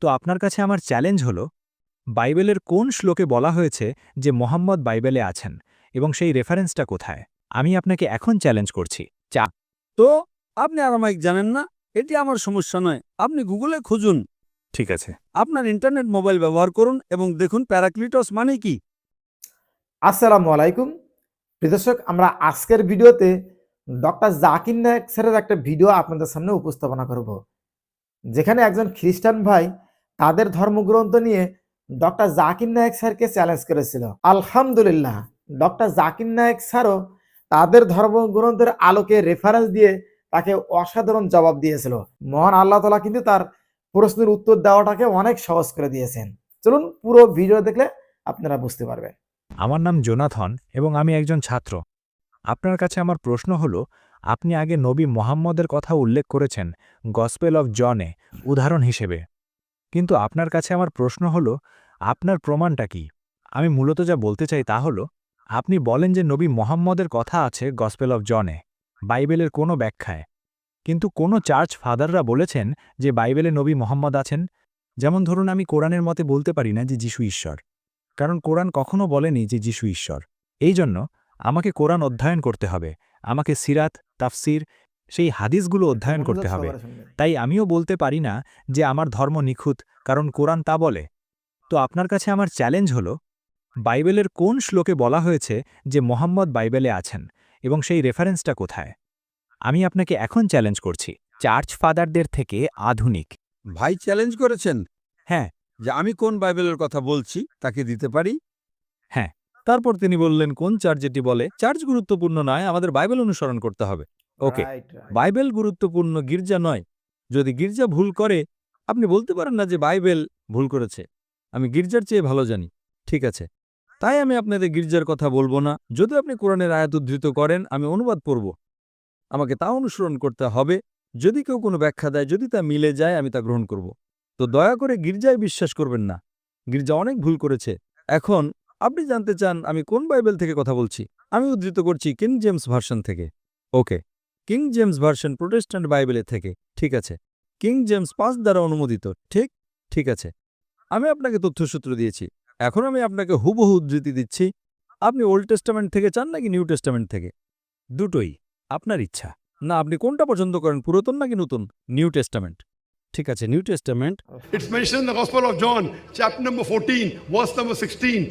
তো আপনার কাছে আমার চ্যালেঞ্জ হলো বাইবেলের কোন শ্লোকে বলা হয়েছে যে মোহাম্মদ বাইবেলে আছেন এবং সেই রেফারেন্সটা কোথায়? আমি আপনাকে এখন চ্যালেঞ্জ করছি। তো আপনি আরামাইক জানেন না? এটি আমার সমস্যা নয়। আপনি গুগলে খুঁজুন। ঠিক আছে। আপনার ইন্টারনেট মোবাইল ব্যবহার করুন এবং দেখুন প্যারাক্লিটস মানে কি। আসসালামু আলাইকুম প্রিয় দর্শক, আমরা আজকের ভিডিওতে ডক্টর জাকির নায়েক স্যারের একটা ভিডিও আপনাদের সামনে উপস্থাপনা করব, যেখানে একজন খ্রিস্টান ভাই তাদের ধর্মগ্রন্থ নিয়ে ডক্টর জাকির নায়েক স্যারকে চ্যালেঞ্জ করেছিল। আলহামদুলিল্লাহ, ডক্টর জাকির নায়েক স্যারও তাদের ধর্মগ্রন্থের আলোকে রেফারেন্স দিয়ে তাকে অসাধারণ জবাব দিয়েছিল। মহান আল্লাহ তাআলা কিন্তু তার প্রশ্নের উত্তর দেওয়াটাকে অনেক সহজ করে দিয়েছেন। চলুন পুরো ভিডিও দেখলে আপনারা বুঝতে পারবেন। আমার নাম জোনাথন এবং আমি একজন ছাত্র। আপনার কাছে আমার প্রশ্ন হলো, আপনি আগে নবী মোহাম্মদের কথা উল্লেখ করেছেন গসপেল অফ জনে উদাহরণ হিসেবে, কিন্তু আপনার কাছে আমার প্রশ্ন হলো, আপনার প্রমাণটা কি? আমি মূলত যা বলতে চাই তা হলো, আপনি বলেন যে নবী মোহাম্মদের কথা আছে গসপেল অফ জনে, বাইবেলের কোনো ব্যাখ্যায়, কিন্তু কোনো চার্চ ফাদাররা বলেছেন যে বাইবেলে নবী মোহাম্মদ আছেন। যেমন ধরুন, আমি কোরআনের মতে বলতে পারি না যে যিশু ঈশ্বর, কারণ কোরআন কখনো বলেনি যে যিশু ঈশ্বর। এই জন্য আমাকে কোরআন অধ্যয়ন করতে হবে, আমাকে সিরাত, তাফসির, সেই হাদিসগুলো অধ্যয়ন করতে হবে। তাই আমিও বলতে পারি না যে আমার ধর্ম নিখুঁত, কারণ কোরআন তা বলে। তো আপনার কাছে আমার চ্যালেঞ্জ হলো, বাইবেলের কোন শ্লোকে বলা হয়েছে যে মোহাম্মদ বাইবেলে আছেন এবং সেই রেফারেন্সটা কোথায়? আমি আপনাকে এখন চ্যালেঞ্জ করছি, চার্চ ফাদারদের থেকে আধুনিক। ভাই চ্যালেঞ্জ করেছেন হ্যাঁ, যে আমি কোন বাইবেলের কথা বলছি তাকে দিতে পারি। হ্যাঁ। তারপর তিনি বললেন কোন চার্চ যেটি বলে চার্চ গুরুত্বপূর্ণ নয়, আমাদের বাইবেল অনুসরণ করতে হবে। ওকে, বাইবেল গুরুত্বপূর্ণ, গির্জা নয়। যদি গির্জা ভুল করে, আপনি বলতে পারেন না যে বাইবেল ভুল করেছে, আমি গির্জার চেয়ে ভালো জানি। ঠিক আছে, তাই আমি আপনাদের গির্জার কথা বলবো না। যদি আপনি কোরআনের আয়াত উদ্ধৃত করেন, আমি অনুবাদ পড়ব, আমাকে তা অনুসরণ করতে হবে। যদি কেউ কোনো ব্যাখ্যা দেয়, যদি তা মিলে যায়, আমি তা গ্রহণ করব। তো দয়া করে গির্জায় বিশ্বাস করবেন না, গির্জা অনেক ভুল করেছে। এখন আপনি জানতে চান আমি কোন বাইবেল থেকে কথা বলছি। আমি উদ্ধৃত করছি কিং জেমস ভার্সন থেকে। ওকে, কিং জেমস ভার্সন প্রোটেস্ট্যান্ট বাইবেলের থেকে। ঠিক আছে, কিং জেমস 5 দ্বারা অনুমোদিত। ঠিক আছে, আমি আপনাকে তথ্যসূত্র দিয়েছি। এখন আমি আপনাকে হুবহু উদ্ধৃতি দিচ্ছি। আপনি ওল্ড টেস্টামেন্ট থেকে চান নাকি নিউ টেস্টামেন্ট থেকে? দুটোই, আপনার ইচ্ছা। না, আপনি কোনটা পছন্দ করেন, পুরাতন নাকি নতুন? New testament. ঠিক আছে, new testament. It's mentioned in the Gospel of John, chapter number 14, verse number 16.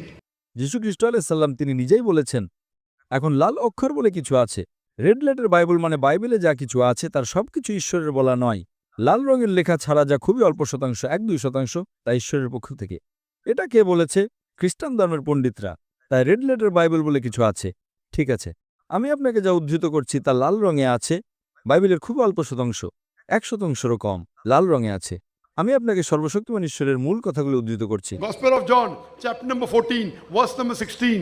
যীশু খ্রিস্ট আলাইহিস সালাম তিনি নিজেই বলেছেন। এখন লাল অক্ষর বলে কিছু আছে। রেড লেটার বাইবেল মানে বাইবেলে যা কিছু আছে তার সবকিছু ঈশ্বরের বলা নয়। লাল রঙের লেখা ছাড়া যা খুবই অল্প শতাংশ, 1-2% তা ঈশ্বরের পক্ষ থেকে। এটা কে বলেছে? খ্রিস্টান ধর্মের পণ্ডিতরা। তাই রেড লেটার বাইবেল বলে কিছু আছে। ঠিক আছে, আমি আপনাকে যা উদ্ধৃত করছি তা লাল রঙে আছে। বাইবেলের খুব অল্প শতাংশ, 1%-রও কম, লাল রঙে আছে। আমি আপনাকে সর্বশক্তিমান ঈশ্বরের মূল কথাগুলো উদ্ধৃত করছি। Gospel of John, chapter number 14, verse number 16,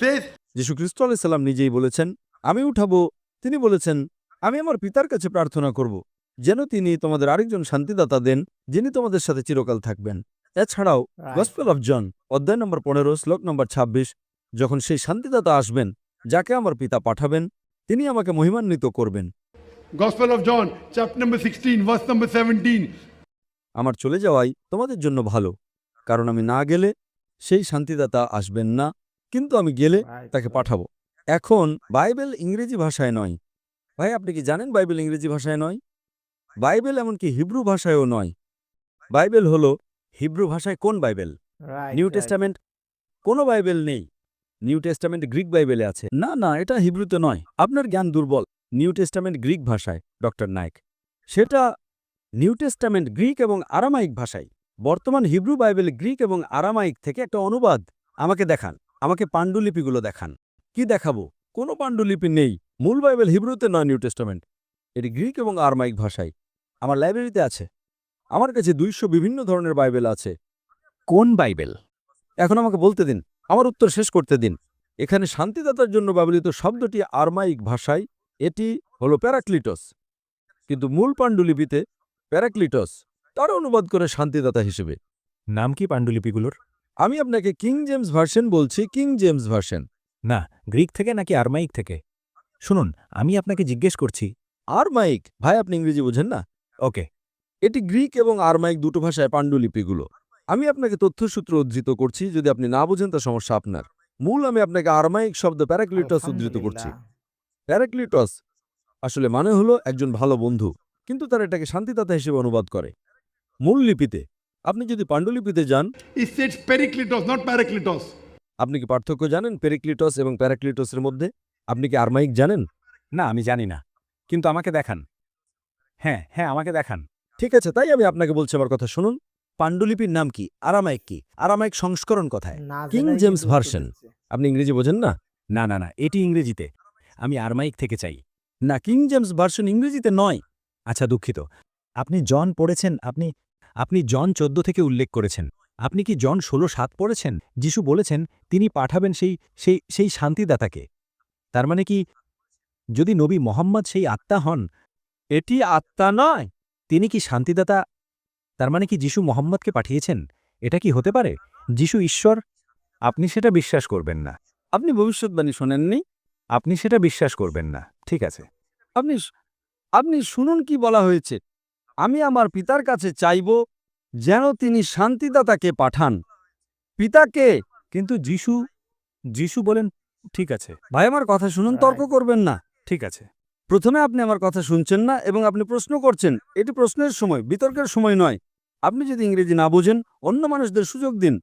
says, যীশু খ্রিস্ট আলাইহিস সালাম নিজেই বলেছেন, আমি উঠাবো। তিনি বলেছেন, আমি আমার পিতার কাছে প্রার্থনা করব, যেন তিনি তোমাদের আরেকজন শান্তিদাতা দেন, যিনি তোমাদের সাথে চিরকাল থাকবেন। এছাড়াও গসপেল অফ জন অধ্যায় নম্বর 15 শ্লোক নম্বর 26, যখন সেই শান্তিদাতা আসবেন যাকে আমার পিতা পাঠাবেন, তিনি আমাকে মহিমান্বিত করবেন। Gospel of John, chapter number 16, verse number 17. আমার চলে যাওয়াই তোমাদের জন্য ভালো, কারণ আমি না গেলে সেই শান্তিদাতা আসবেন না, কিন্তু আমি গেলে তাকে পাঠাবো। এখন বাইবেল ইংরেজি ভাষায় নয়। ভাই, আপনি কি জানেন বাইবেল ইংরেজি ভাষায় নয়? বাইবেল এমনকি হিব্রু ভাষায়ও নয়। বাইবেল হলো হিব্রু ভাষায় কোন বাইবেল? New testament. কোনো বাইবেল নেই। নিউ টেস্টামেন্ট গ্রিক বাইবেলে আছে। না, এটা হিব্রুতে নয়। আপনার জ্ঞান দুর্বল। নিউ টেস্টামেন্ট গ্রিক ভাষায়, ডক্টর নায়েক। সেটা নিউ টেস্টামেন্ট গ্রিক এবং আরামাইক ভাষায়। বর্তমান হিব্রু বাইবেল গ্রিক এবং আরামাইক থেকে একটা অনুবাদ। আমাকে দেখান, আমাকে পাণ্ডুলিপিগুলো দেখান। কি দেখাবো? কোনো পাণ্ডুলিপি নেই। মূল বাইবেল হিব্রুতে নয়, নিউ টেস্টামেন্ট। এটি গ্রিক এবং আরামাইক ভাষায়। আমার লাইব্রেরিতে আছে। আমার কাছে 200 বিভিন্ন ধরনের বাইবেল আছে। কোন বাইবেল? এখন আমাকে বলতে দিন, আমার উত্তর শেষ করতে দিন। এখানে শান্তিদাতার জন্য ব্যবহৃত শব্দটি আরমাইক ভাষায়, এটি হলো প্যারাক্লিটস, কিন্তু মূল পাণ্ডুলিপিতে প্যারাক্লিটস তার অনুবাদ করে শান্তিদাতা হিসেবে। নাম কি পাণ্ডুলিপিগুলোর? আমি আপনাকে কিং জেমস ভার্সন বলছি, কিং জেমস ভার্সন। না, গ্রিক থেকে নাকি আরমাইক থেকে? শুনুন, আমি আপনাকে জিজ্ঞেস করছি। আরমাইক। ভাই, আপনি ইংরেজি বোঝেন না? ওকে, এটি গ্রিক এবং আরমাইক দুটো ভাষায় পাণ্ডুলিপিগুলো। আমি আপনাকে তথ্যসূত্র উদ্ধৃত করছি, যদি আপনি না বোঝেন তা সমস্যা আপনার। মূল আমি আপনাকে আরমাইক শব্দ প্যারাক্লিটস উদ্ধৃত করছি। আলহামদুলিল্লাহ। প্যারাক্লিটস আসলে মানে হলো একজন ভালো বন্ধু, কিন্তু তারা এটাকে শান্তিদাতা হিসেবে অনুবাদ করে। মূল লিপিতে, আপনি যদি পাণ্ডুলিপিতে যান, It says Periklitos, not Paraklitos. আপনি কি পার্থক্য জানেন পেরিক্লিটস এবং প্যারাক্লিটসের মধ্যে? আপনি কি আরমাইক জানেন? না, আমি জানি না, কিন্তু আমাকে দেখান। হ্যাঁ হ্যাঁ, আমাকে দেখান। ঠিক আছে, তাই আমি আপনাকে বলছি, আমার কথা শুনুন। পাণ্ডুলিপির নাম কি? আরামাইক কি? আরামাইক সংস্করণ কোথায়? না কিং জেনেই জেমস কিন্তু উত্তর ভার্সন। দিচ্ছে। আপনি ইংরেজি বোঝেন না? না না না, এটি ইংরেজিতে। আমি আরমাইক থেকে চাই। না, কিং জেমস ভার্সন ইংরেজিতে নয়। আচ্ছা, দুঃখিত। আপনি জন পড়েছেন? আপনি জন 14 থেকে উল্লেখ করেছেন। আপনি কি জন 16:7 পড়েছেন? যিশু বলেছেন তিনি পাঠাবেন সেই শান্তিদাতাকে। তার মানে কি, যদি নবী মোহাম্মদ সেই আত্মা হন? এটি আত্মা নয়। তিনি কি শান্তিদাতা? তার মানে কি যিশু মোহাম্মদকে পাঠিয়েছেন? এটা কি হতে পারে? যিশু ঈশ্বর? আপনি সেটা বিশ্বাস করবেন না। আপনি ভবিষ্যৎবাণী শোনেননি? আপনি সেটা বিশ্বাস করবেন না। ঠিক আছে। আপনি শুনুন কি বলা হয়েছে। আমি আমার পিতার কাছে চাইব যেন তিনি শান্তিদাতাকে পাঠান। পিতাকে। কিন্তু যিশু বলেন, ঠিক আছে, ভাই, আমার কথা শুনুন, তর্ক করবেন না। ঠিক আছে। প্রথমে আপনি আমার কথা শুনছেন না এবং আপনি প্রশ্ন করছেন। এটি প্রশ্নের সময়, বিতর্কের সময় নয়। আপনি যদি ইংরেজি না বোঝেন, অন্য মানুষদের সুযোগ দিন।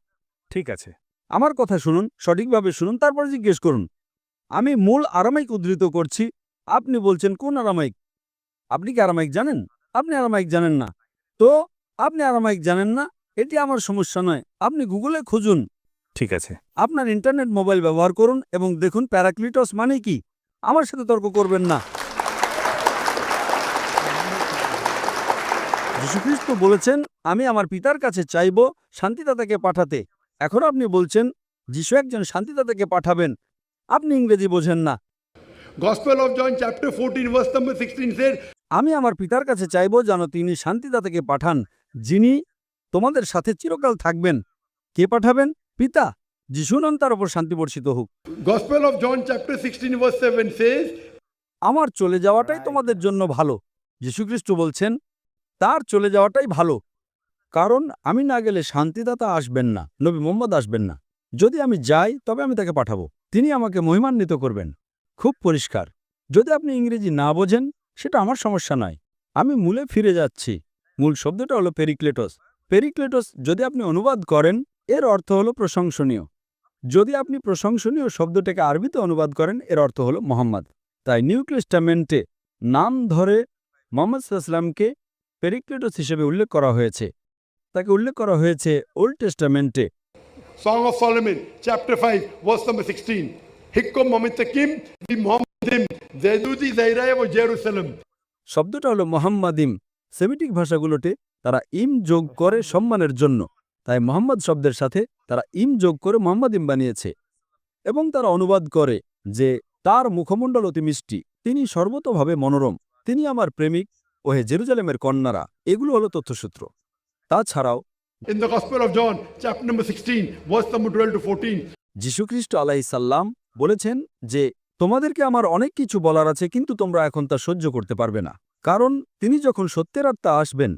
ঠিক আছে। আমার কথা শুনুন, সঠিকভাবে শুনুন, তারপর জিজ্ঞেস করুন। আমি মূল আরামাইক উদ্ধৃত করছি। আপনি বলছেন কোন আরামাইক? আপনি কি আরামাইক জানেন? আপনি আরামাইক জানেন না। তো আপনি আরামাইক জানেন না, এটি আমার সমস্যা নয়। আপনি গুগলে খুঁজুন। ঠিক আছে। আপনার ইন্টারনেট মোবাইল ব্যবহার করুন এবং দেখুন প্যারাক্লিটস মানে কি। আমার সাথে তর্ক করবেন না। যীশুখ্রিস্ট বলেছেন, আমি আমার পিতার কাছে চাইব শান্তিদাতাকে পাঠাতে। এখন আপনি বলছেন যীশু একজন শান্তিদাতাকে পাঠাবেন। আপনি ইংরেজি বোঝেন না। Gospel of John, chapter 14, verse number 16 said, আমি আমার পিতার কাছে চাইব যেন তিনি শান্তিদাতাকে পাঠান, যিনি তোমাদের সাথে চিরকাল থাকবেন। কে পাঠাবেন? পিতা। যিশু নন, তার উপর শান্তি বর্ষিত হোক। Gospel of John, chapter 16, verse 7 says, আমার চলে যাওয়াটাই তোমাদের জন্য ভালো। যীশুখ্রিস্ট বলছেন তার চলে যাওয়াটাই ভালো, কারণ আমি না গেলে শান্তিদাতা আসবেন না, নবী মুহাম্মদ আসবেন না। যদি আমি যাই তবে আমি তাকে পাঠাবো, তিনি আমাকে মহিমান্বিত করবেন। খুব পরিষ্কার। যদি আপনি ইংরেজি না বোঝেন, সেটা আমার সমস্যা নয়। আমি মূলে ফিরে যাচ্ছি। মূল শব্দটা হলো পেরিক্লেটস। পেরিক্লেটস যদি আপনি অনুবাদ করেন, এর অর্থ হলো প্রশংসনীয়। যদি আপনি প্রশংসনীয় শব্দটাকে আরবিতে অনুবাদ করেন, এর অর্থ হলো মোহাম্মদ। তাই নিউ টেস্টামেন্টে নাম ধরে মুহাম্মদ সাল্লাল্লাহু আলাইহি ওয়াসাল্লামকে পেরিক্লেটস হিসেবে উল্লেখ করা হয়েছে। তাকে উল্লেখ করা হয়েছে old টেস্টামেন্টে। Song of Solomon, chapter 5, verse number 16. Hikkom mamitakim bi Muhammadim, Zedudi Zairaya wa Jerusalem. শব্দটা হলো মোহাম্মদিম। সেমিটিক ভাষাগুলোতে তারা ইম যোগ করে সম্মানের জন্য, তাই মোহাম্মদ শব্দের সাথে তারা ইম যোগ করে মোহাম্মদিম বানিয়েছে। এবং তারা অনুবাদ করে যে তার মুখমণ্ডল অতি মিষ্টি, তিনি সর্বতোভাবে মনোরম, তিনি আমার প্রেমিক, ওহে জেরুজালেমের কন্যারা। এগুলো হলো তথ্যসূত্র। তাছাড়াও In the Gospel of John, chapter number 16, verse number 12 to 14. যীশুখ্রিস্ট আলাইহিসসালাম বলেছেন যে তোমাদেরকে আমার অনেক কিছু বলার আছে, কিন্তু তোমরা এখন তা সহ্য করতে পারবে না। কারণ তিনি যখন সত্যের আত্মা আসবেন,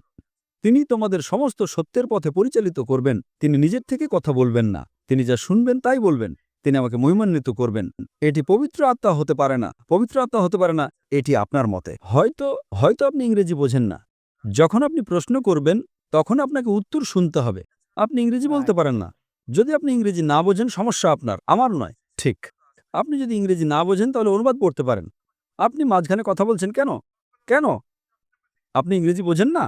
তিনি তোমাদের সমস্ত সত্যের পথে পরিচালিত করবেন। তিনি নিজের থেকে কথা বলবেন না, তিনি যা শুনবেন তাই বলবেন। তিনি আমাকে মহিমান্বিত করবেন। এটি পবিত্র আত্মা হতে পারে না। পবিত্র আত্মা হতে পারে না, এটি আপনার মতে। হয়তো আপনি ইংরেজি বোঝেন না। যখন আপনি প্রশ্ন করবেন, তখন আপনাকে উত্তর শুনতে হবে। আপনি ইংরেজি বলতে পারেন না। যদি আপনি ইংরেজি না বোঝেন, সমস্যা আপনার, আমার নয়। ঠিক। আপনি যদি ইংরেজি না বোঝেন, তাহলে অনুবাদ পড়তে পারেন। আপনি মাঝখানে কথা বলছেন কেন? আপনি ইংরেজি বোঝেন না?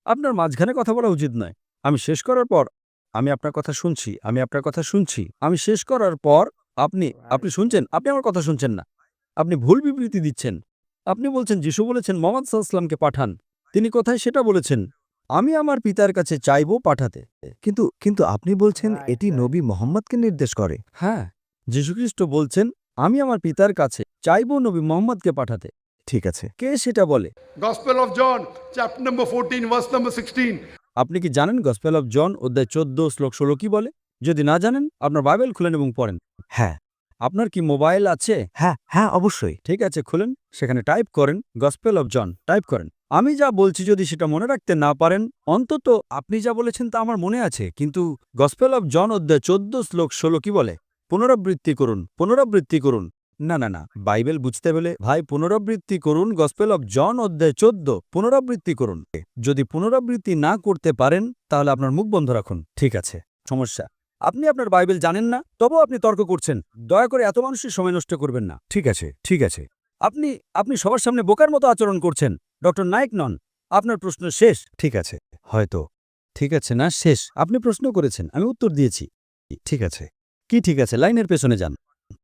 আপনার মাঝখানে কথা বলা উচিত নয়। আমি শেষ করার পর আমি আপনার কথা শুনছি, আমি শেষ করার পর আপনি শুনছেন, আপনি আমার কথা শুনছেন না। আপনি ভুল বিবৃতি দিচ্ছেন। আপনি বলছেন যিশু বলেছেন মুহাম্মদ সাল্লাল্লাহু আলাইহি ওয়াসাল্লামকে পাঠান। তিনি কোথায় সেটা বলেছেন? আমি আমার পিতার কাছে চাইব পাঠাতে। কিন্তু আপনি বলছেন এটি নবী মোহাম্মদকে নির্দেশ করে। হ্যাঁ, যীশুখ্রিস্ট বলছেন আমি আমার পিতার কাছে চাইব নবী মুহাম্মদকে পাঠাতে। ঠিক আছে। কে সেটা বলে? Gospel of John, chapter number 14, verse number 16. আপনি কি জানেন গসপেল অফ জন অধ্যায় 14 শ্লোক 16 কি বলে? যদি না জানেন, আপনার বাইবেল খুলেন এবং পড়েন। হ্যাঁ আপনার কি মোবাইল আছে? হ্যাঁ, অবশ্যই। ঠিক আছে, খুলেন, সেখানে টাইপ করেন গসপেল অফ জন, টাইপ করেন। আমি যা বলছি যদি সেটা মনে রাখতে না পারেন, অন্তত আপনি যা বলেছেন তা আমার মনে আছে, কিন্তু গসপেল অফ জন অধ্যায় 14 শ্লোক 16 কি বলে? পুনরাবৃত্তি করুন, পুনরাবৃত্তি করুন। না না না, বাইবেল বুঝতে হলে ভাই পুনরাবৃত্তি করুন। গসপেল অফ জন অধ্যায় 14, পুনরাবৃত্তি করুন। যদি পুনরাবৃত্তি না করতে পারেন তাহলে আপনার মুখ বন্ধ রাখুন। ঠিক আছে, সমস্যা। আপনি আপনার বাইবেল জানেন না, তবুও আপনি তর্ক করছেন। দয়া করে এত মানুষের সময় নষ্ট করবেন না। ঠিক আছে, ঠিক আছে। আপনি সবার সামনে বোকার মতো আচরণ করছেন। ডক্টর নায়েক নন, আপনার প্রশ্ন শেষ। ঠিক আছে, হয়তো। ঠিক আছে না, শেষ। আপনি প্রশ্ন করেছেন, আমি উত্তর দিয়েছি। ঠিক আছে। কি ঠিক আছে? লাইনের পেছনে যান।